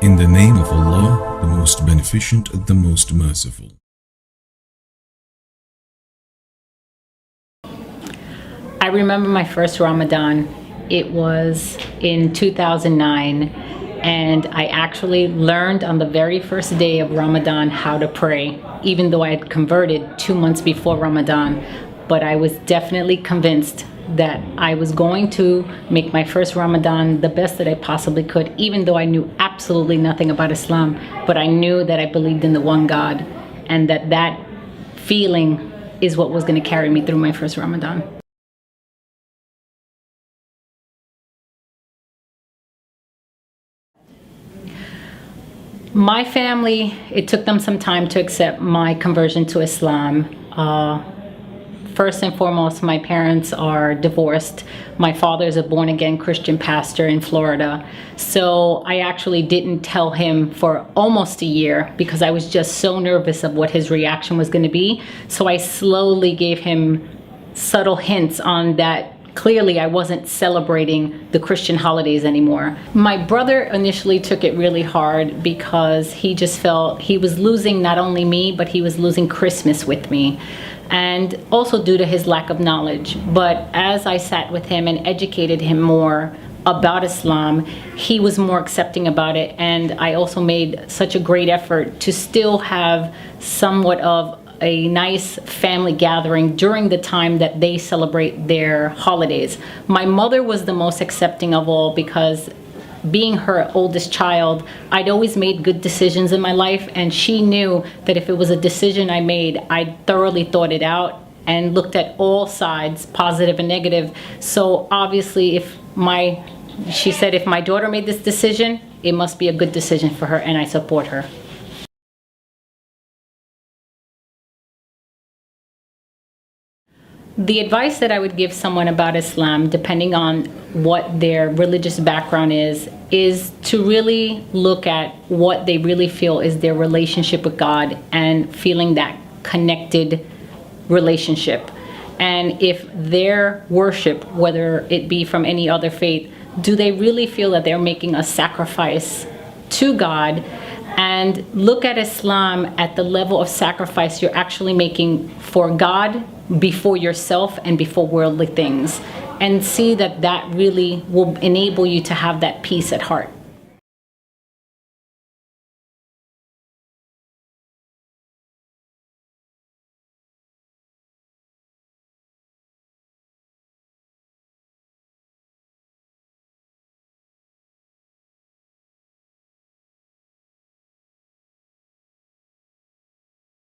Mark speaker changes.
Speaker 1: In the name of Allah, the most beneficent, the most merciful.
Speaker 2: I remember my first Ramadan. It was in 2009, and I actually learned on the very first day of Ramadan how to pray, even though I had converted 2 months before Ramadan. But I was definitely convinced that I was going to make my first Ramadan the best that I possibly could, even though I knew absolutely nothing about Islam. But I knew that I believed in the one God, and that feeling is what was going to carry me through my first Ramadan. My family, it took them some time to accept my conversion to Islam. First and foremost, my parents are divorced. My father is a born-again Christian pastor in Florida. So I actually didn't tell him for almost a year because I was just so nervous of what his reaction was going to be. So I slowly gave him subtle hints on that. Clearly, I wasn't celebrating the Christian holidays anymore. My brother initially took it really hard because he just felt he was losing not only me, but he was losing Christmas with me. And also due to his lack of knowledge. But as I sat with him and educated him more about Islam, he was more accepting about it. And I also made such a great effort to still have somewhat of a nice family gathering during the time that they celebrate their holidays. My mother was the most accepting of all because being her oldest child, I'd always made good decisions in my life, and she knew that if it was a decision I made, I thoroughly thought it out and looked at all sides, positive and negative. So obviously she said if my daughter made this decision, it must be a good decision for her, and I support her. The advice that I would give someone about Islam, depending on what their religious background is to really look at what they really feel is their relationship with God and feeling that connected relationship. And if their worship, whether it be from any other faith, do they really feel that they're making a sacrifice to God? And look at Islam at the level of sacrifice you're actually making for God before yourself and before worldly things, and see that really will enable you to have that peace at heart.